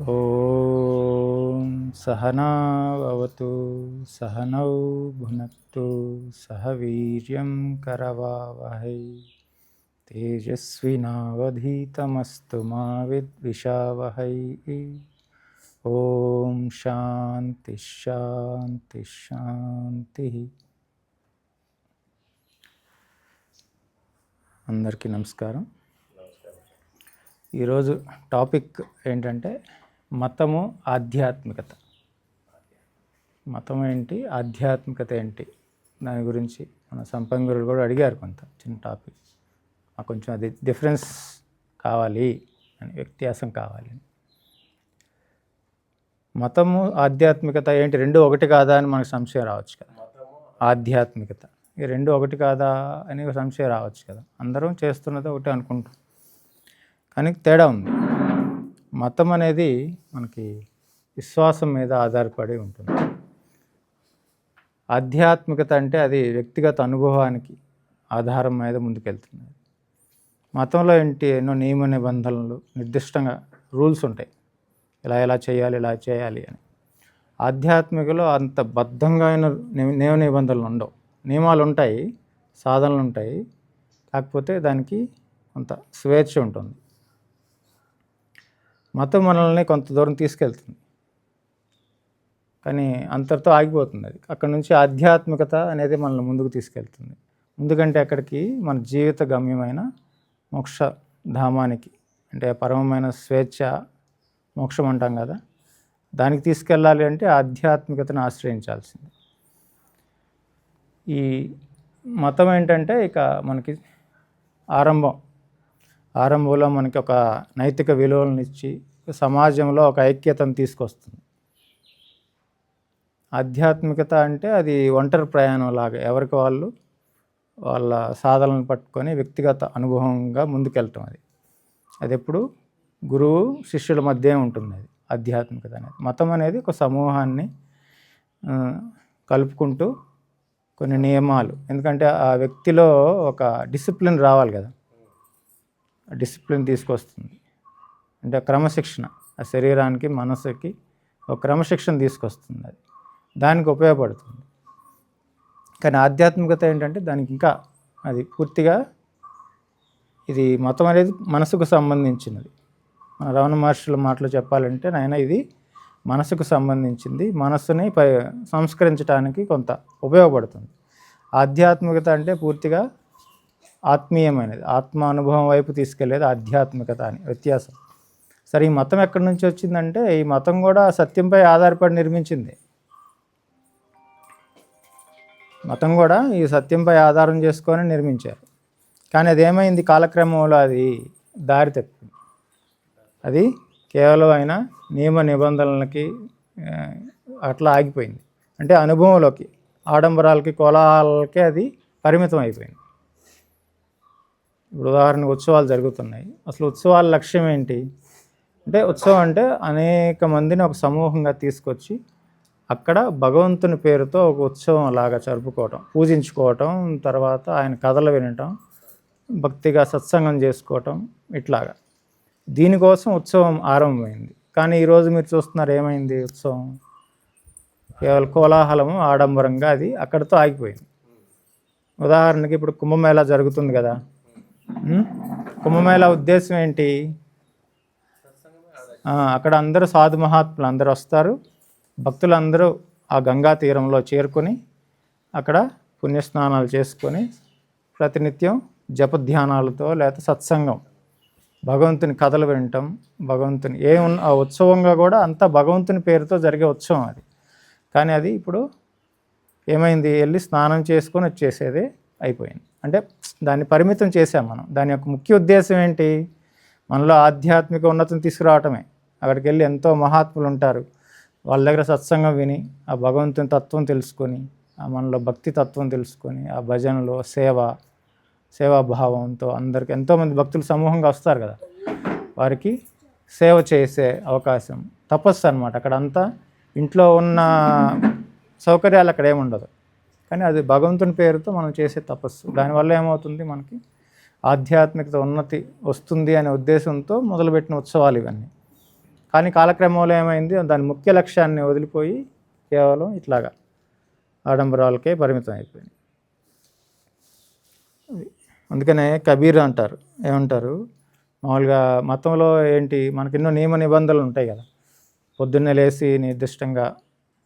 ఓం సహనా భవతు సహనౌ భునక్తు సహ వీర్యం కరవావహై తేజస్వినావధీతమస్తు మా విద్విషావహై. ఓం శాంతి శాంతి శాంతి. అందరికీ నమస్కారం. ఈరోజు టాపిక్ ఏంటంటే మతము ఆధ్యాత్మికత. మతం ఏంటి, ఆధ్యాత్మికత ఏంటి, దాని గురించి మన సంపంగురులు కూడా అడిగారు. కొంత చిన్న టాపిక్, మాకు కొంచెం అది డిఫరెన్స్ కావాలి అని, వ్యత్యాసం కావాలి అని. మతము ఆధ్యాత్మికత ఏంటి, రెండు ఒకటి కాదా అని మనకు సంశయం రావచ్చు కదా. ఆధ్యాత్మికత ఈ రెండు ఒకటి కాదా అని సంశయం రావచ్చు కదా. అందరం చేస్తున్నది ఒకటి అనుకుంటాం, కానీ తేడా ఉంది. మతం అనేది మనకి విశ్వాసం మీద ఆధారపడి ఉంటుంది. ఆధ్యాత్మికత అంటే అది వ్యక్తిగత అనుభవానికి ఆధారం మీద ముందుకెళ్తుంది. మతంలో ఏంటి, ఎన్నో నియమ నిబంధనలు, నిర్దిష్టంగా రూల్స్ ఉంటాయి, ఇలా చేయాలి, ఇలా చేయాలి అని. ఆధ్యాత్మికలో అంత బద్ధంగా అయిన నియమ నిబంధనలు ఉండవు. నియమాలు ఉంటాయి, సాధనలు ఉంటాయి, కాకపోతే దానికి కొంత స్వేచ్ఛ ఉంటుంది. మతం మనల్ని కొంత దూరం తీసుకెళ్తుంది, కానీ అంతటితో ఆగిపోతుంది. అది అక్కడ నుంచి ఆధ్యాత్మికత అనేది మనల్ని ముందుకు తీసుకెళ్తుంది. ఎందుకంటే అక్కడికి మన జీవిత గమ్యమైన మోక్ష ధామానికి, అంటే పరమమైన స్వేచ్ఛ మోక్షం అంటాం కదా, దానికి తీసుకెళ్ళాలి అంటే ఆధ్యాత్మికతను ఆశ్రయించాల్సింది. ఈ మతం ఏంటంటే ఇక మనకి ఆరంభంలో మనకి ఒక నైతిక విలువలను ఇచ్చి సమాజంలో ఒక ఐక్యతను తీసుకొస్తుంది. ఆధ్యాత్మికత అంటే అది ఒంటరి ప్రయాణం లాగా, ఎవరికి వాళ్ళు వాళ్ళ సాధనలను పట్టుకొని వ్యక్తిగత అనుభవంగా ముందుకెళ్ళటం. అది ఎప్పుడు గురువు శిష్యుల మధ్య ఉంటుంది. అది ఆధ్యాత్మికత అనేది. మతం అనేది ఒక సమూహాన్ని కలుపుకుంటూ కొన్ని నియమాలు, ఎందుకంటే ఆ వ్యక్తిలో ఒక డిసిప్లిన్ రావాలి కదా, డిసిప్లిన్ తీసుకొస్తుంది. అంటే క్రమశిక్షణ, ఆ శరీరానికి మనసుకి ఒక క్రమశిక్షణ తీసుకొస్తుంది. అది దానికి ఉపయోగపడుతుంది. కానీ ఆధ్యాత్మికత ఏంటంటే దానికి ఇంకా అది పూర్తిగా, ఇది మతం అనేది మనసుకు సంబంధించినది. మన రమణ మహర్షుల మాటలు చెప్పాలంటే, నాయన ఇది మనసుకు సంబంధించింది, మనస్సుని సంస్కరించడానికి కొంత ఉపయోగపడుతుంది. ఆధ్యాత్మికత అంటే పూర్తిగా ఆత్మీయమైనది, ఆత్మ అనుభవం వైపు తీసుకెళ్లేది ఆధ్యాత్మికత అని వ్యత్యాసం. సరే, ఈ మతం ఎక్కడి నుంచి వచ్చిందంటే, ఈ మతం కూడా సత్యంపై ఆధారపడి నిర్మించింది. మతం కూడా ఈ సత్యంపై ఆధారం చేసుకొని నిర్మించారు. కానీ అదేమైంది, కాలక్రమంలో అది దారి తప్పింది. అది కేవలం అయిన నియమ నిబంధనలకి అట్లా ఆగిపోయింది. అంటే అనుభవంలోకి, ఆడంబరాలకి, కోలాహలకి అది పరిమితం అయిపోయింది. ఇప్పుడు ఉదాహరణకు ఉత్సవాలు జరుగుతున్నాయి. అసలు ఉత్సవాల లక్ష్యం ఏంటి అంటే, ఉత్సవం అంటే అనేక మందిని ఒక సమూహంగా తీసుకొచ్చి అక్కడ భగవంతుని పేరుతో ఒక ఉత్సవం లాగా జరుపుకోవటం, పూజించుకోవటం, తర్వాత ఆయన కథలు వినటం, భక్తిగా సత్సంగం చేసుకోవటం, ఇట్లాగా. దీనికోసం ఉత్సవం ఆరంభమైంది. కానీ ఈరోజు మీరు చూస్తున్నారు, ఏమైంది ఉత్సవం, కేవలం కోలాహలము, ఆడంబరంగా అది అక్కడితో ఆగిపోయింది. ఉదాహరణకి ఇప్పుడు కుంభమేళా జరుగుతుంది కదా. కుంభమేళా ఉద్దేశం ఏంటి, అక్కడ అందరూ సాధు మహాత్ములు అందరూ వస్తారు, భక్తులందరూ ఆ గంగా తీరంలో చేరుకొని అక్కడ పుణ్యస్నానాలు చేసుకొని ప్రతినిత్యం జపధ్యానాలతో లేకపోతే సత్సంగం, భగవంతుని కథలు వినటం, భగవంతుని ఆ ఉత్సవంగా కూడా అంతా భగవంతుని పేరుతో జరిగే ఉత్సవం అది. కానీ అది ఇప్పుడు ఏమైంది, వెళ్ళి స్నానం చేసుకొని వచ్చేసేదే అయిపోయింది. అంటే దాన్ని పరిమితం చేసాం మనం. దాని యొక్క ముఖ్య ఉద్దేశం ఏంటి, మనలో ఆధ్యాత్మిక ఉన్నతిని తీసుకురావటమే. అక్కడికి వెళ్ళి ఎంతో మహాత్ములు ఉంటారు, వాళ్ళ దగ్గర సత్సంగం విని ఆ భగవంతుని తత్వం తెలుసుకొని, ఆ మనలో భక్తి తత్వం తెలుసుకొని, ఆ భజనలో సేవాభావంతో అందరికి ఎంతోమంది భక్తులు సమూహంగా వస్తారు కదా, వారికి సేవ చేసే అవకాశం. తపస్సు అన్నమాట. అక్కడంతా ఇంట్లో ఉన్న సౌకర్యాలు అక్కడ ఏముండదు, కానీ అది భగవంతుని పేరుతో మనం చేసే తపస్సు. దానివల్ల ఏమవుతుంది, మనకి ఆధ్యాత్మికత ఉన్నతి వస్తుంది అనే ఉద్దేశంతో మొదలుపెట్టిన ఉత్సవాలు ఇవన్నీ. కానీ కాలక్రమంలో ఏమైంది, దాని ముఖ్య లక్ష్యాన్ని వదిలిపోయి కేవలం ఇట్లాగా ఆడంబరాలకే పరిమితం అయిపోయింది. అందుకనే కబీర్ అంటారు, ఏమంటారు, మామూలుగా మతంలో ఏంటి, మనకి ఎన్నో నియమ నిబంధనలు ఉంటాయి కదా. పొద్దున్నే లేచి నిర్దిష్టంగా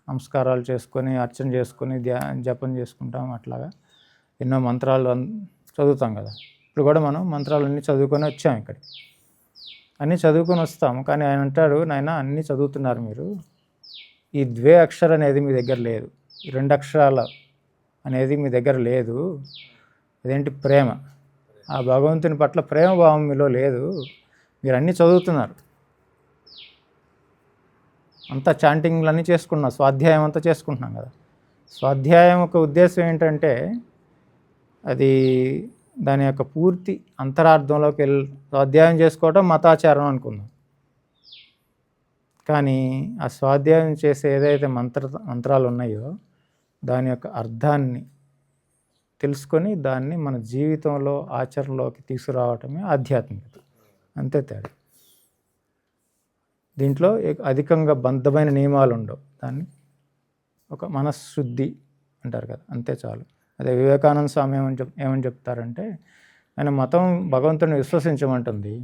నమస్కారాలు చేసుకొని, అర్చన చేసుకొని, జపం చేసుకుంటాం. అట్లాగా ఎన్నో మంత్రాలు చదువుతాం కదా. ఇప్పుడు కూడా మనం మంత్రాలన్నీ చదువుకొని వచ్చాం ఇక్కడికి, అన్నీ చదువుకొని వస్తాము. కానీ ఆయన అంటాడు, నాయన అన్నీ చదువుతున్నారు మీరు, ఈ 2 అక్షరం అనేది మీ దగ్గర లేదు, ఈ 2 అక్షరాల అనేది మీ దగ్గర లేదు. అదేంటి, ప్రేమ. ఆ భగవంతుని పట్ల ప్రేమ భావం మీలో లేదు. మీరు అన్నీ చదువుతున్నారు, అంతా చాంటింగ్లు అన్నీ చేసుకుంటున్నాం, స్వాధ్యాయం అంతా చేసుకుంటున్నాం కదా. స్వాధ్యాయం యొక్క ఉద్దేశం ఏంటంటే, అది దాని యొక్క పూర్తి అంతరార్థంలోకి స్వాధ్యాయం చేసుకోవటం మతాచారం అనుకుందాం. కానీ ఆ స్వాధ్యాయం చేసే ఏదైతే మంత్రాలు ఉన్నాయో దాని యొక్క అర్థాన్ని తెలుసుకొని దాన్ని మన జీవితంలో ఆచరణలోకి తీసుకురావటమే ఆధ్యాత్మికత, అంతే తేడా. దీంట్లో అధికంగా బద్ధమైన నియమాలు ఉండవు, దాన్ని ఒక మనశ్శుద్ధి అంటారు కదా, అంతే చాలు. అదే వివేకానంద స్వామి ఏమని చెప్తారంటే, ఆయన మతం భగవంతుని విశ్వసించమంటుంది,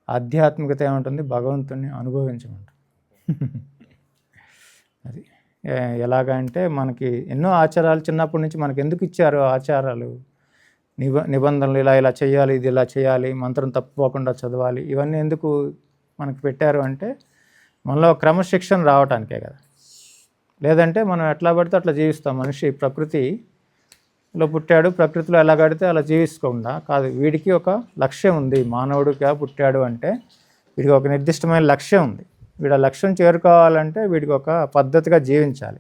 ఆధ్యాత్మికత ఏమంటుంది, భగవంతుని అనుభవించమంటుంది. అది ఎలాగా అంటే, మనకి ఎన్నో ఆచారాలు చిన్నప్పటి నుంచి మనకి ఎందుకు ఇచ్చారు ఆచారాలు, నిబంధనలు, ఇలా చేయాలి, ఇది ఇలా చేయాలి, మంత్రం తప్పుకోకుండా చదవాలి, ఇవన్నీ ఎందుకు మనకు పెట్టారు అంటే, మనలో క్రమశిక్షణ రావటానికే కదా. లేదంటే మనం ఎట్లా పడితే అట్లా జీవిస్తాం. మనిషి ప్రకృతిలో పుట్టాడు, ప్రకృతిలో ఎలా గడితే అలా జీవించకుండా కాదు. వీడికి ఒక లక్ష్యం ఉంది, మానవుడిగా పుట్టాడు అంటే వీడికి ఒక నిర్దిష్టమైన లక్ష్యం ఉంది. వీడు ఆ లక్ష్యం చేరుకోవాలంటే వీడికి ఒక పద్ధతిగా జీవించాలి.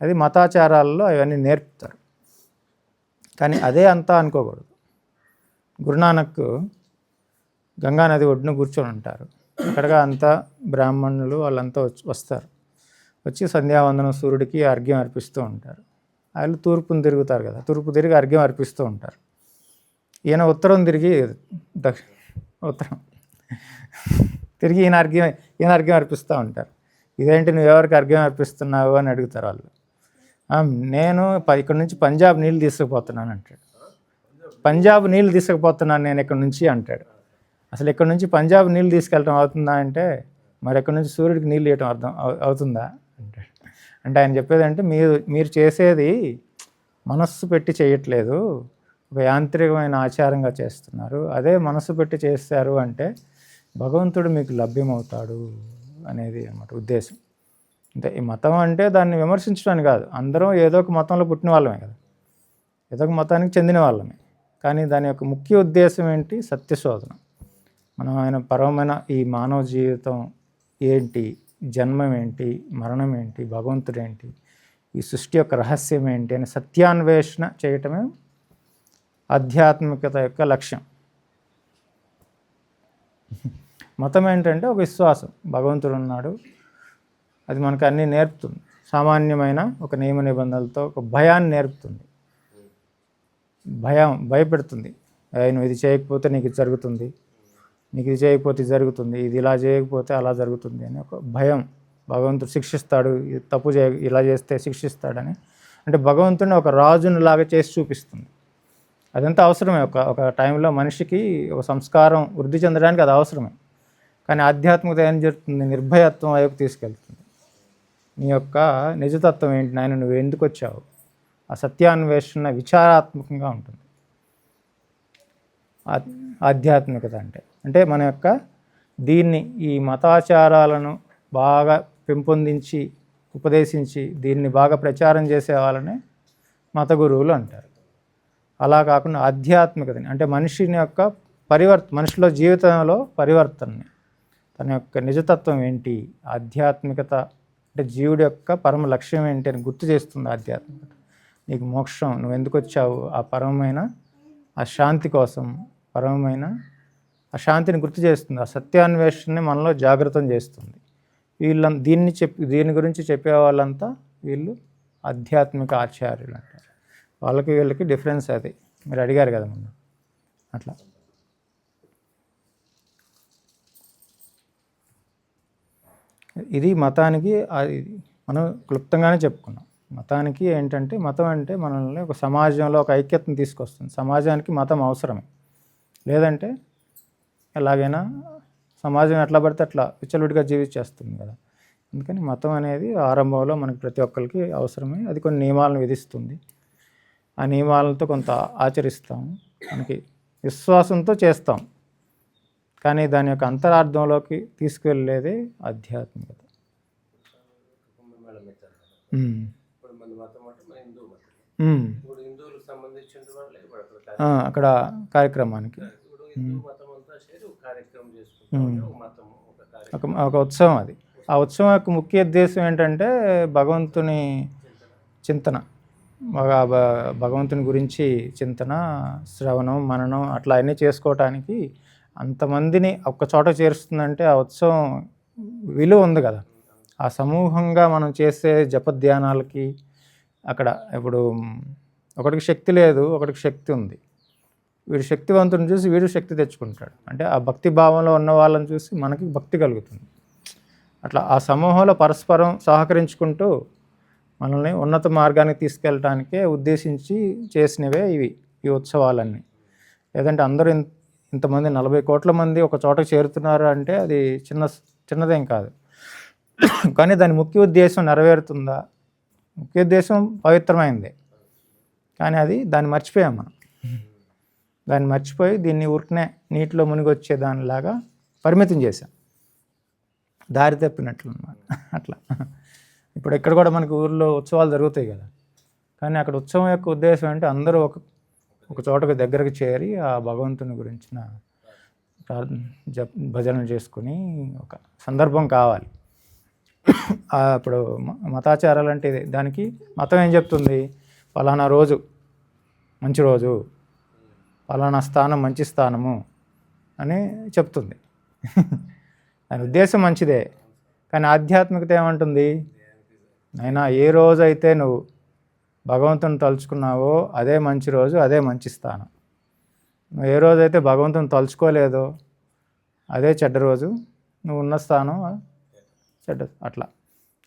అది మతాచారాల్లో అవన్నీ నేర్పుతారు. కానీ అదే అంతా అనుకోకూడదు. గురునానక్ గంగానది ఒడ్డున కూర్చొని ఉంటారు. అక్కడగా అంతా బ్రాహ్మణులు వాళ్ళంతా వస్తారు. వచ్చి సంధ్యావందనం సూర్యుడికి అర్ఘ్యం అర్పిస్తూ ఉంటారు. వాళ్ళు తూర్పును తిరుగుతారు కదా, తూర్పు తిరిగి అర్ఘ్యం అర్పిస్తూ ఉంటారు. ఈయన ఉత్తరం తిరిగి ఉత్తరం తిరిగి ఈయన అర్ఘ్యం అర్పిస్తూ ఉంటారు. ఇదేంటి, నువ్వు ఎవరికి అర్ఘ్యం అర్పిస్తున్నావు అని అడుగుతారు వాళ్ళు. నేను ఇక్కడ నుంచి పంజాబ్ నీళ్ళు తీసుకుపోతున్నాను అంటాడు. పంజాబ్ నీళ్ళు తీసుకుపోతున్నాను నేను ఇక్కడ నుంచి అంటాడు. అసలు ఇక్కడ నుంచి పంజాబ్ నీళ్ళు తీసుకెళ్ళటం అవుతుందా అంటే, మరి ఎక్కడి నుంచి సూర్యుడికి నీళ్ళు ఇవ్వటం అవుతుందా అంటాడు. అంటే ఆయన చెప్పేది అంటే, మీరు చేసేది మనస్సు పెట్టి చేయట్లేదు, ఒక యాంత్రికమైన ఆచారంగా చేస్తున్నారు. అదే మనస్సు పెట్టి చేస్తారు అంటే భగవంతుడు మీకు లభ్యమవుతాడు అనేది అన్నమాట ఉద్దేశం. అంటే ఈ మతం అంటే దాన్ని విమర్శించడానికి కాదు, అందరం ఏదో ఒక మతంలో పుట్టిన వాళ్ళమే కదా, ఏదో ఒక మతానికి చెందిన వాళ్ళమే. కానీ దాని యొక్క ముఖ్య ఉద్దేశం ఏంటి, సత్యశోధన. మనం ఆయన పరమైన ఈ మానవ జీవితం ఏంటి, జన్మం ఏంటి, మరణం ఏంటి, భగవంతుడు ఏంటి, ఈ సృష్టి యొక్క రహస్యం ఏంటి అని సత్యాన్వేషణ చేయటమే ఆధ్యాత్మికత యొక్క లక్ష్యం. మతం ఏంటంటే ఒక విశ్వాసం, భగవంతుడు ఉన్నాడు, అది మనకు అన్నీ నేర్పుతుంది. సామాన్యమైన ఒక నియమ నిబంధనలతో ఒక భయాన్ని నేర్పుతుంది. భయపెడుతుంది. నువ్వు ఇది చేయకపోతే నీకు ఇది జరుగుతుంది, నీకు ఇది చేయకపోతే ఇది జరుగుతుంది, ఇది ఇలా చేయకపోతే అలా జరుగుతుంది అని ఒక భయం. భగవంతుడు శిక్షిస్తాడు, తప్పు ఇలా చేస్తే శిక్షిస్తాడని, అంటే భగవంతుడిని ఒక రాజునిలాగా చేసి చూపిస్తుంది. అదంతా అవసరమే. ఒక టైంలో మనిషికి ఒక సంస్కారం వృద్ధి చెందడానికి అది అవసరమే. కానీ ఆధ్యాత్మికత ఏం జరుగుతుంది, నిర్భయత్వం వైపు తీసుకెళ్తుంది. నీ యొక్క నిజతత్వం ఏంటి, నాయన నువ్వు ఎందుకు వచ్చావు, ఆ సత్యాన్వేషణ విచారాత్మకంగా ఉంటుంది ఆధ్యాత్మికత అంటే మన యొక్క దీన్ని, ఈ మతాచారాలను బాగా పెంపొందించి ఉపదేశించి దీన్ని బాగా ప్రచారం చేసే వాళ్ళని మత గురువులు అంటారు. అలా కాకుండా ఆధ్యాత్మికతని అంటే మనిషిని యొక్క మనిషిలో జీవితంలో పరివర్తనని, తన యొక్క నిజతత్వం ఏంటి, ఆధ్యాత్మికత అంటే జీవుడి యొక్క పరమ లక్ష్యం ఏంటి అని గుర్తు చేస్తుంది ఆధ్యాత్మికత. నీకు మోక్షం, నువ్వు ఎందుకు వచ్చావు, ఆ పరమమైన ఆ శాంతి కోసం, పరమమైన ఆ శాంతిని గుర్తు చేస్తుంది. ఆ సత్యాన్వేషణని మనలో జాగృతం చేస్తుంది. దీని గురించి చెప్పే వాళ్ళంతా వీళ్ళు ఆధ్యాత్మిక ఆచార్యులు అంటారు. వాళ్ళకి వీళ్ళకి డిఫరెన్స్ అది. మీరు అడిగారు కదా మొన్న, అట్లా. ఇది మతానికి మనం క్లుప్తంగానే చెప్పుకున్నాం. మతానికి ఏంటంటే, మతం అంటే మనల్ని ఒక సమాజంలో ఒక ఐక్యతను తీసుకొస్తుంది. సమాజానికి మతం అవసరమే. లేదంటే ఎలాగైనా సమాజం ఎట్లా పడితే అట్లా విచ్చలవిడిగా జీవించేస్తుంది కదా. అందుకని మతం అనేది ఆరంభంలో మనకి ప్రతి ఒక్కరికి అవసరమే. అది కొన్ని నియమాలను విధిస్తుంది. ఆ నియమాలతో కొంత ఆచరిస్తాం, మనకి విశ్వాసంతో చేస్తాం. కానీ దాని యొక్క అంతరార్థంలోకి తీసుకువెళ్ళేదే ఆధ్యాత్మికత. అక్కడ కార్యక్రమానికి ఒక ఉత్సవం అది. ఆ ఉత్సవం యొక్క ముఖ్య ఉద్దేశం ఏంటంటే భగవంతుని చింతన, భగవంతుని గురించి చింతన, శ్రవణం, మననం అట్లా అన్నీ చేసుకోవటానికి అంతమందిని ఒక్క చోట చేరుస్తుందంటే ఆ ఉత్సవం విలువ ఉంది కదా. ఆ సమూహంగా మనం చేసే జపధ్యానాలకి అక్కడ ఇప్పుడు ఒకటికి శక్తి లేదు, ఒకటికి శక్తి ఉంది. వీడు శక్తివంతుని చూసి వీడు శక్తి తెచ్చుకుంటాడు. అంటే ఆ భక్తి భావంలో ఉన్న వాళ్ళని చూసి మనకి భక్తి కలుగుతుంది. అట్లా ఆ సమూహంలో పరస్పరం సహకరించుకుంటూ మనల్ని ఉన్నత మార్గానికి తీసుకెళ్ళటానికే ఉద్దేశించి చేసినవే ఈ ఉత్సవాలన్నీ. లేదంటే అందరూ ఇంతమంది 40 కోట్ల మంది ఒక చోటకు చేరుతున్నారు అంటే అది చిన్నదేం కాదు. కానీ దాని ముఖ్య ఉద్దేశం నెరవేరుతుందా? ముఖ్య ఉద్దేశం పవిత్రమైందే, కానీ దాన్ని మర్చిపోయాం మనం. దాన్ని మర్చిపోయి దీన్ని ఊరికనే నీటిలో మునిగొచ్చే దానిలాగా పరిమితం చేశాం, దారి తప్పినట్లు అన్నమాట. అట్లా ఇప్పుడు ఇక్కడ కూడా మనకి ఊర్లో ఉత్సవాలు జరుగుతాయి కదా, కానీ అక్కడ ఉత్సవం యొక్క ఉద్దేశం అంటే అందరూ ఒక చోటకు దగ్గరకు చేరి ఆ భగవంతుని గురించిన భజన చేసుకుని ఒక సందర్భం కావాలి. ఇప్పుడు మతాచారాలు అంటే దానికి మతం ఏం చెప్తుంది? ఫలానా రోజు మంచి రోజు, ఫలానా స్థానం మంచి స్థానము అని చెప్తుంది. దాని ఉద్దేశం మంచిదే, కానీ ఆధ్యాత్మికత ఏమంటుంది? అయినా ఏ రోజైతే నువ్వు భగవంతుని తలుచుకున్నావో అదే మంచి రోజు, అదే మంచి స్థానం. నువ్వు ఏ రోజైతే భగవంతుని తలుచుకోలేదో అదే చెడ్డ రోజు, నువ్వు ఉన్న స్థానం చెడ్డ. అట్లా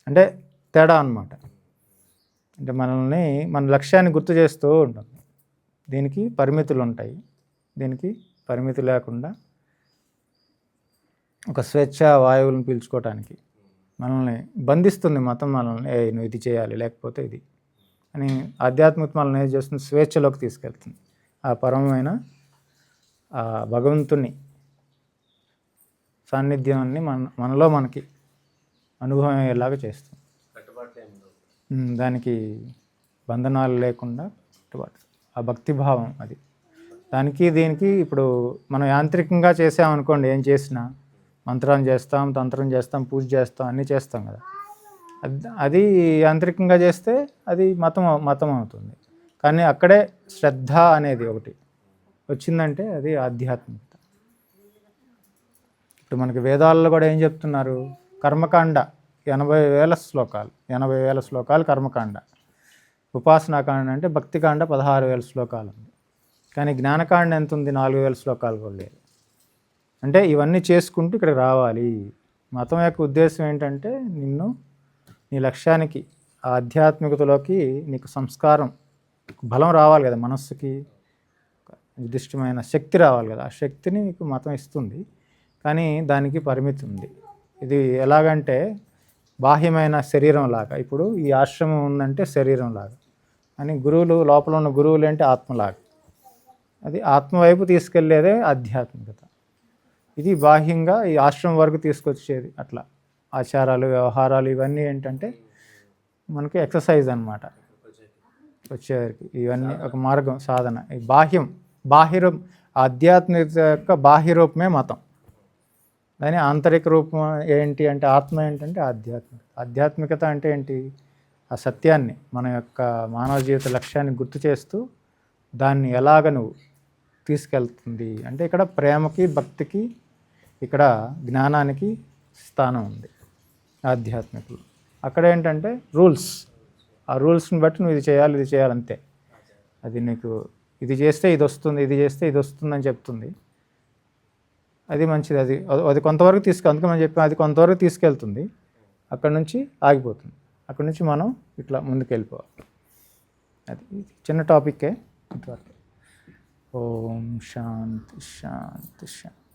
అంటే తేడా అన్నమాట. అంటే మన లక్ష్యాన్ని గుర్తు చేస్తూ ఉంటుంది. దీనికి పరిమితులు ఉంటాయి, దీనికి పరిమితి లేకుండా ఒక స్వేచ్ఛ వాయువులను పీల్చుకోవటానికి మనల్ని బంధిస్తుంది మతం. మనల్ని నువ్వు ఇది చేయాలి లేకపోతే ఇది అని. ఆధ్యాత్మిక మనల్ని ఏం చేస్తుంది? స్వేచ్ఛలోకి తీసుకెళ్తుంది. ఆ పరమైన ఆ భగవంతుని సాన్నిధ్యాన్ని మనలో మనకి అనుభవం అయ్యేలాగా చేస్తుంది. దానికి బంధనాలు లేకుండా కట్టుబాటు, ఆ భక్తిభావం అది. దానికి దీనికి ఇప్పుడు మనం యాంత్రికంగా చేసామనుకోండి, ఏం చేసినా మంత్రం చేస్తాం, తంత్రం చేస్తాం, పూజ చేస్తాం, అన్నీ చేస్తాం కదా. అది యాంత్రికంగా చేస్తే అది మతం అవుతుంది. కానీ అక్కడే శ్రద్ధ అనేది ఒకటి వచ్చిందంటే అది ఆధ్యాత్మికత. ఇప్పుడు మనకి వేదాల్లో కూడా ఏం చెప్తున్నారు? కర్మకాండ 80,000 శ్లోకాలు కర్మకాండ. ఉపాసనాకాండ అంటే భక్తికాండ 16,000 శ్లోకాలు ఉంది. కానీ జ్ఞానకాండ ఎంత ఉంది? 4,000 శ్లోకాలు కూడా లేదు. అంటే ఇవన్నీ చేసుకుంటూ ఇక్కడికి రావాలి. మతం యొక్క ఉద్దేశం ఏంటంటే నిన్ను నీ లక్ష్యానికి, ఆధ్యాత్మికతలోకి నీకు సంస్కారం, బలం రావాలి కదా, మనస్సుకి నిర్దిష్టమైన శక్తి రావాలి కదా. ఆ శక్తిని నీకు మతం ఇస్తుంది, కానీ దానికి పరిమితి ఉంది. ఇది ఎలాగంటే బాహ్యమైన శరీరం లాగా. ఇప్పుడు ఈ ఆశ్రమం ఉందంటే శరీరం లాగా, అని గురువులు, లోపల ఉన్న గురువులు అంటే ఆత్మలాగా. అది ఆత్మ వైపు తీసుకెళ్లేదే ఆధ్యాత్మికత. ఇది బాహ్యంగా ఈ ఆశ్రమం వరకు తీసుకొచ్చేది. అట్లా ఆచారాలు, వ్యవహారాలు ఇవన్నీ ఏంటంటే మనకి ఎక్సర్సైజ్ అన్నమాట. వచ్చేవారికి ఇవన్నీ ఒక మార్గం, సాధన. ఈ బాహ్యరూపం, ఆధ్యాత్మికత యొక్క బాహ్య రూపమే మతం. దాని ఆంతరిక రూపం ఏంటి అంటే ఆత్మ ఏంటంటే ఆధ్యాత్మికత. ఆధ్యాత్మికత అంటే ఏంటి? ఆ సత్యాన్ని, మన యొక్క మానవ జీవిత లక్ష్యాన్ని గుర్తు చేస్తూ దాన్ని ఎలాగ నువ్వు తీసుకెళ్తుంది అంటే ఇక్కడ ప్రేమకి, భక్తికి, ఇక్కడ జ్ఞానానికి స్థానం ఉంది ఆధ్యాత్మికలో. అక్కడ ఏంటంటే రూల్స్, ఆ రూల్స్ని బట్టి నువ్వు ఇది చేయాలి అంతే. అది నీకు ఇది చేస్తే ఇది వస్తుంది, ఇది చేస్తే ఇది వస్తుందని చెప్తుంది. అది మంచిది. అది కొంతవరకు అందుకే మనం చెప్పాం, అది కొంతవరకు తీసుకెళ్తుంది. అక్కడ నుంచి ఆగిపోతుంది. అక్కడ నుంచి మనం ఇట్లా ముందుకు వెళ్ళిపోవాలి. అది చిన్న టాపిక్కే ఇంతవరకు. ఓం శాంతి శాంతి శాంతి.